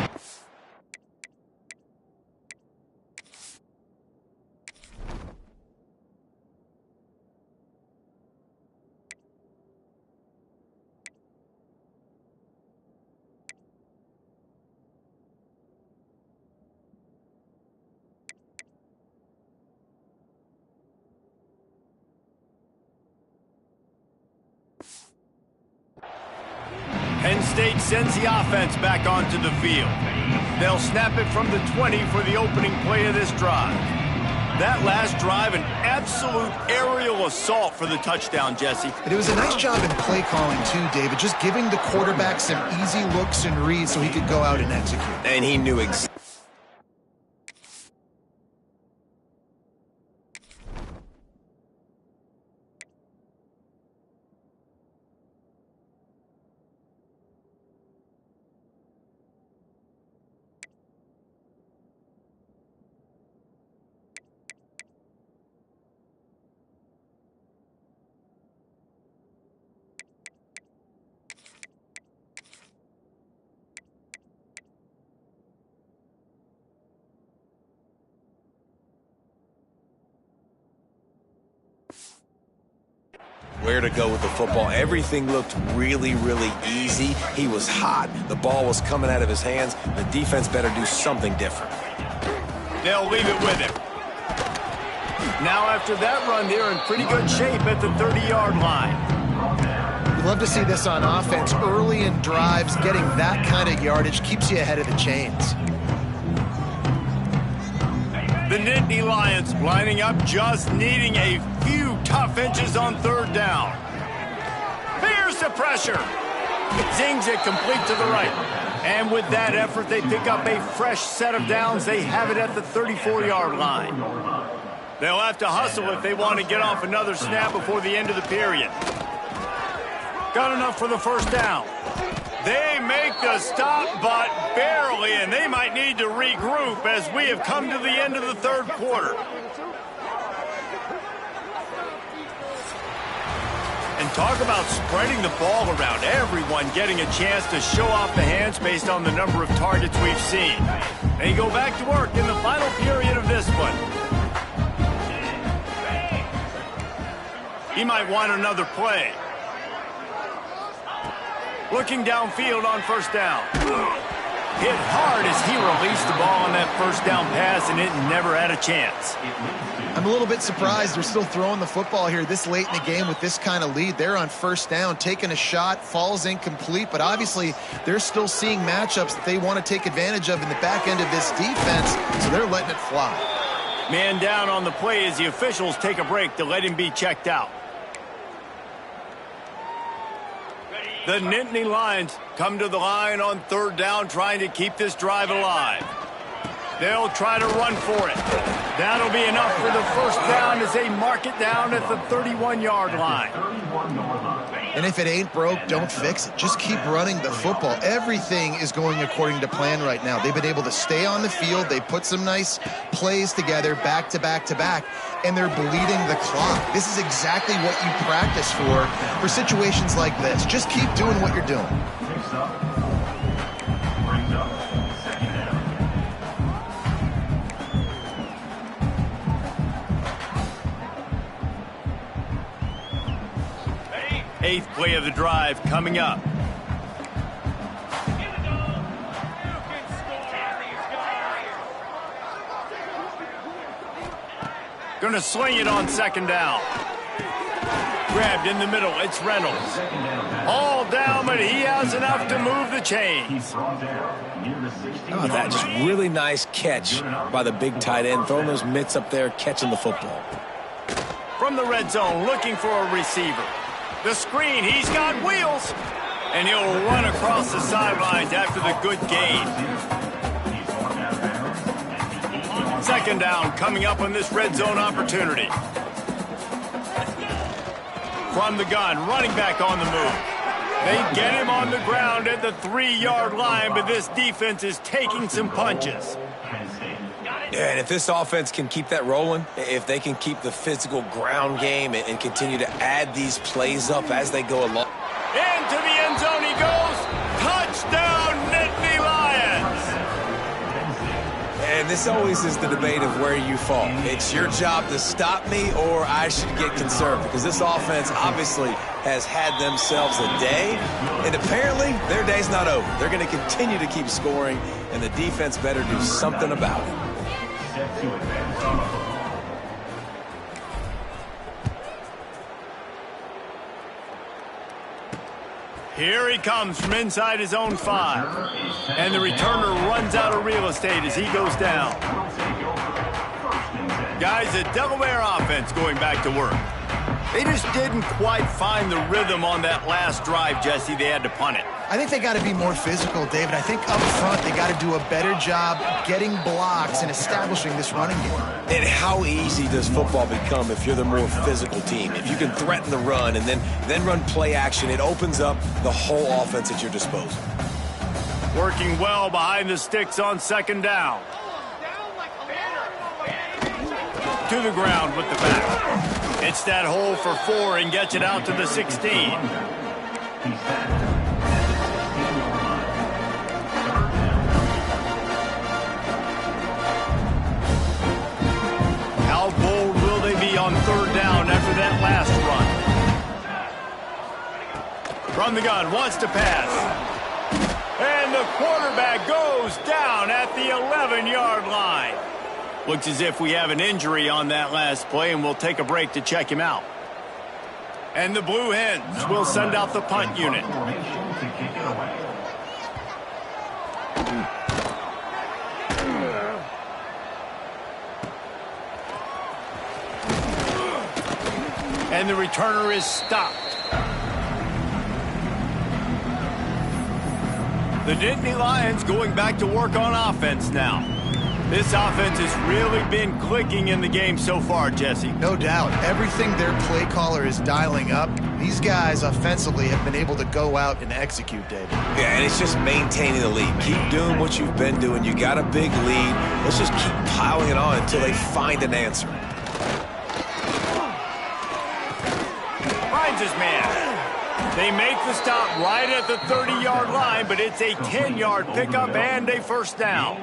Penn State sends the offense back onto the field. They'll snap it from the 20 for the opening play of this drive. That last drive, an absolute aerial assault for the touchdown, Jesse. But it was a nice job in play calling, too, David, just giving the quarterback some easy looks and reads so he could go out and execute. And he knew exactly. Where to go with the football. Everything looked really, really easy. He was hot. The ball was coming out of his hands. The defense better do something different. They'll leave it with him. Now after that run, they're in pretty good shape at the 30-yard line. We'd love to see this on offense. Early in drives, getting that kind of yardage keeps you ahead of the chains. The Nittany Lions lining up, just needing a few tough inches on 3rd down. Here's the pressure. Zings it complete to the right. And with that effort, they pick up a fresh set of downs. They have it at the 34-yard line. They'll have to hustle if they want to get off another snap before the end of the period. Got enough for the first down. They make the stop, but barely, and they might need to regroup as we have come to the end of the 3rd quarter. Talk about spreading the ball around. Everyone getting a chance to show off the hands based on the number of targets we've seen. They go back to work in the final period of this one. He might want another play. Looking downfield on first down. Hit hard as he released the ball on that first down pass, and it never had a chance. I'm a little bit surprised they're still throwing the football here this late in the game with this kind of lead. They're on first down, taking a shot, falls incomplete, but obviously they're still seeing matchups that they want to take advantage of in the back end of this defense, so they're letting it fly. Man down on the play as the officials take a break to let him be checked out. The Nittany Lions come to the line on third down, trying to keep this drive alive. They'll try to run for it. That'll be enough for the first down as they mark it down at the 31-yard line. And if it ain't broke, don't fix it. Just keep running the football. Everything is going according to plan right now. They've been able to stay on the field. They put some nice plays together back to back to back, and they're bleeding the clock. This is exactly what you practice for situations like this. Just keep doing what you're doing. Eighth play of the drive coming up. Going to sling it on second down. Grabbed in the middle. It's Reynolds. All down, but he has enough to move the chains. Oh, that just really nice catch by the big tight end, throwing those mitts up there, catching the football. From the red zone, looking for a receiver. The screen, he's got wheels. And he'll run across the sidelines after the good gain. Second down coming up on this red zone opportunity. From the gun, running back on the move. They get him on the ground at the 3-yard line, but this defense is taking some punches. Yeah, and if this offense can keep that rolling, if they can keep the physical ground game and continue to add these plays up as they go along. Into the end zone he goes. Touchdown, Nittany Lions. And this always is the debate of where you fall. It's your job to stop me, or I should get conservative, because this offense obviously has had themselves a day, and apparently their day's not over. They're going to continue to keep scoring, and the defense better do something about it. Here he comes from inside his own 5. And the returner runs out of real estate as he goes down. Guys, the Delaware offense going back to work. They just didn't quite find the rhythm on that last drive, Jesse. They had to punt it. I think they got to be more physical, David. I think up front they got to do a better job getting blocks and establishing this running game. And how easy does football become if you're the more physical team? If you can threaten the run and then run play action, it opens up the whole offense at your disposal. Working well behind the sticks on second down. To the ground with the back. It's that hole for 4 and gets it out to the 16. How bold will they be on third down after that last run? From the gun, wants to pass. And the quarterback goes down at the 11-yard line. Looks as if we have an injury on that last play, and we'll take a break to check him out. And the Blue Hens will send out the punt unit. And the returner is stopped. The Nittany Lions going back to work on offense now. This offense has really been clicking in the game so far, Jesse. No doubt. Everything their play caller is dialing up, these guys offensively have been able to go out and execute, David. Yeah, and it's just maintaining the lead. Keep doing what you've been doing. You got a big lead. Let's just keep piling it on until they find an answer. Finds his man. They make the stop right at the 30-yard line, but it's a 10-yard pickup and a first down.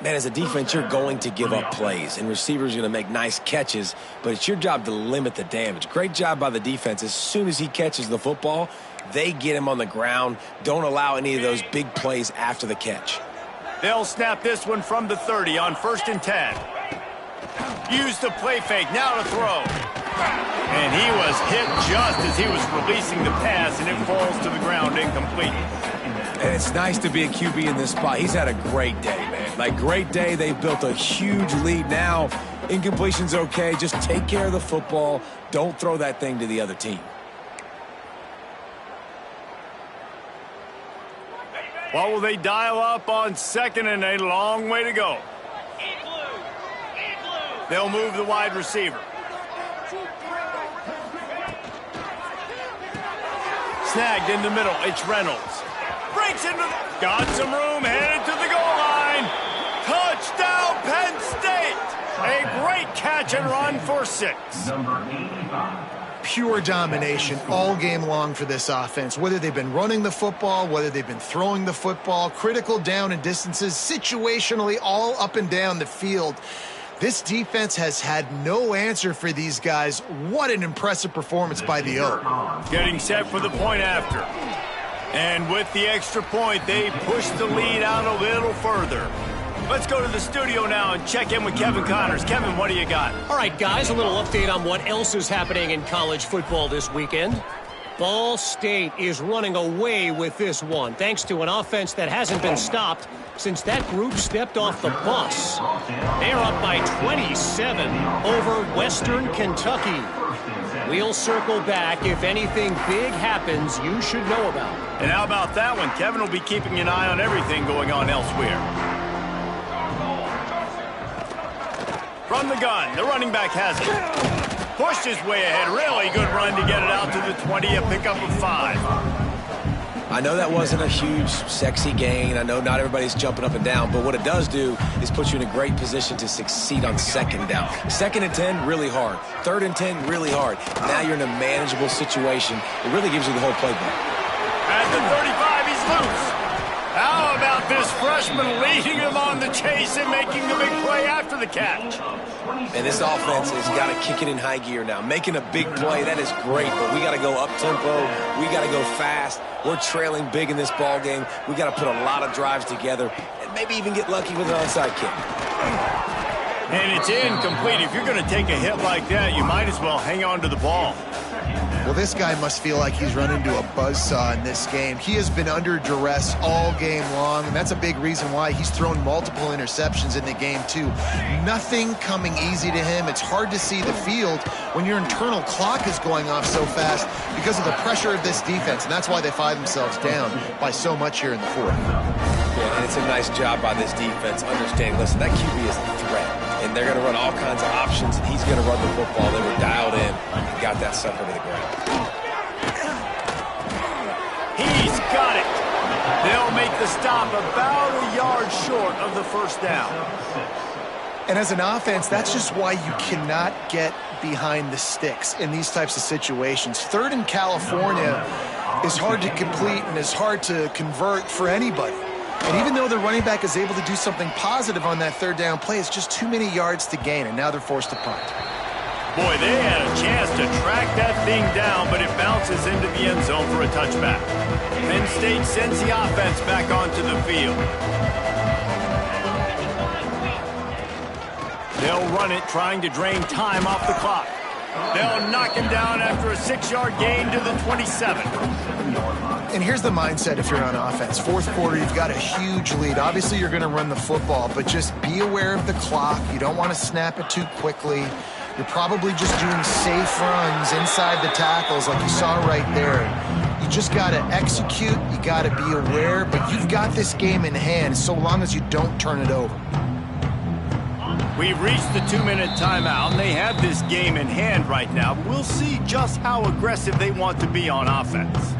Man, as a defense, you're going to give up plays, and receivers are going to make nice catches, but it's your job to limit the damage. Great job by the defense. As soon as he catches the football, they get him on the ground. Don't allow any of those big plays after the catch. They'll snap this one from the 30 on 1st and 10. Use the play fake, now to throw. And he was hit just as he was releasing the pass, and it falls to the ground incomplete. And it's nice to be a QB in this spot. He's had a great day, man. Like, great day. They've built a huge lead. Now, incompletion's okay. Just take care of the football. Don't throw that thing to the other team. What will they dial up on 2nd and a long way to go? They'll move the wide receiver. Snagged in the middle. It's Reynolds. Breaks into the... Got some room, headed to the goal line. Touchdown, Penn State! A great catch and run for 6. Pure domination all game long for this offense. Whether they've been running the football, whether they've been throwing the football, critical down and distances, situationally all up and down the field. This defense has had no answer for these guys. What an impressive performance by the O. Getting set for the point after. And with the extra point, they push the lead out a little further. Let's go to the studio now and check in with Kevin Connors. Kevin, what do you got? All right, guys, a little update on what else is happening in college football this weekend. Ball State is running away with this one, thanks to an offense that hasn't been stopped since that group stepped off the bus. They're up by 27 over Western Kentucky. We'll circle back if anything big happens you should know about. And how about that one? Kevin will be keeping an eye on everything going on elsewhere. From the gun, the running back has it. Pushed his way ahead. Really good run to get it out to the 20, a pickup of 5. I know that wasn't a huge, sexy gain. I know not everybody's jumping up and down, but what it does do is put you in a great position to succeed on 2nd down. 2nd and 10, really hard. 3rd and 10, really hard. Now you're in a manageable situation. It really gives you the whole playbook. At the 35, he's loose. How about this freshman leading him on the chase and making the big play after the catch? And this offense has got to kick it in high gear now. Making a big play, that is great, but we got to go up-tempo. We got to go fast. We're trailing big in this ball game. We got to put a lot of drives together and maybe even get lucky with an onside kick. And it's incomplete. If you're going to take a hit like that, you might as well hang on to the ball. Well, this guy must feel like he's run into a buzzsaw in this game. He has been under duress all game long, and that's a big reason why he's thrown multiple interceptions in the game, too. Nothing coming easy to him. It's hard to see the field when your internal clock is going off so fast because of the pressure of this defense, and that's why they find themselves down by so much here in the 4th. Yeah, and it's a nice job by this defense understanding, listen, that QB is a threat. And they're going to run all kinds of options, and he's going to run the football. They were dialed in and got that sucker to the ground. He's got it. They'll make the stop about a yard short of the first down. And as an offense, that's just why you cannot get behind the sticks in these types of situations. 3rd in California is hard to complete and is hard to convert for anybody. And even though the running back is able to do something positive on that 3rd down play, it's just too many yards to gain, and now they're forced to punt. Boy, they had a chance to track that thing down, but it bounces into the end zone for a touchback. Penn State sends the offense back onto the field. They'll run it, trying to drain time off the clock. They'll knock him down after a 6-yard gain to the 27. And here's the mindset if you're on offense. 4th quarter, you've got a huge lead. Obviously, you're going to run the football, but just be aware of the clock. You don't want to snap it too quickly. You're probably just doing safe runs inside the tackles like you saw right there. You just got to execute. You got to be aware, but you've got this game in hand so long as you don't turn it over. We've reached the 2-minute timeout, and they have this game in hand right now. We'll see just how aggressive they want to be on offense.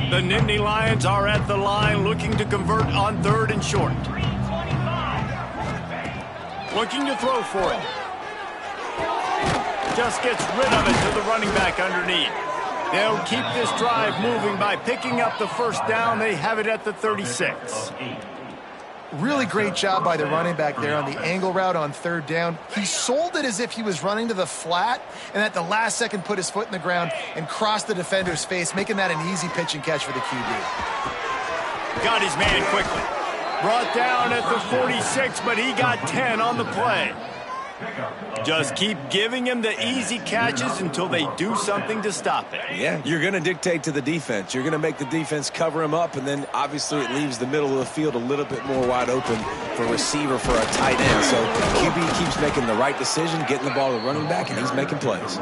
The Nittany Lions are at the line looking to convert on 3rd and short. Looking to throw for it. Just gets rid of it to the running back underneath. They'll keep this drive moving by picking up the first down. They have it at the 36. Really great job by the running back there on the angle route on third down. He sold it as if he was running to the flat, and at the last second put his foot in the ground and crossed the defender's face, making that an easy pitch and catch for the QB. Got his man quickly. Brought down at the 46, but he got 10 on the play. Just keep giving him the easy catches until they do something to stop it. Yeah, you're going to dictate to the defense. You're going to make the defense cover him up, and then obviously it leaves the middle of the field a little bit more wide open for a receiver, for a tight end. So QB keeps making the right decision, getting the ball to the running back, and he's making plays.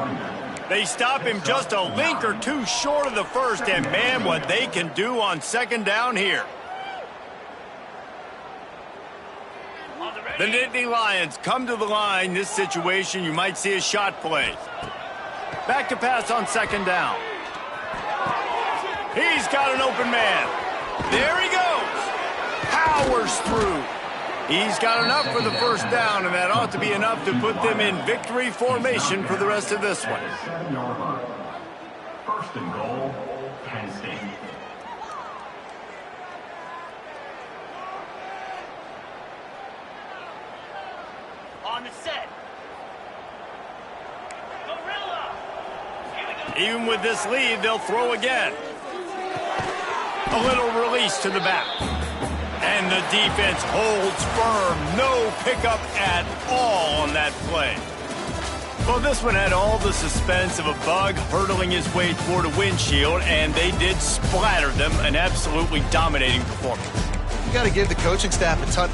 They stop him just a link or two short of the first, and man, what they can do on second down here. The Nittany Lions come to the line. This situation, you might see a shot play. Back to pass on second down. He's got an open man. There he goes. Powers through. He's got enough for the first down, and that ought to be enough to put them in victory formation for the rest of this one. First and goal, Penn State. On the set. Even with this lead, they'll throw again. A little release to the back. And the defense holds firm. No pickup at all on that play. Well, this one had all the suspense of a bug hurtling his way toward a windshield, and they did splatter them. An absolutely dominating performance. You got to give the coaching staff a ton.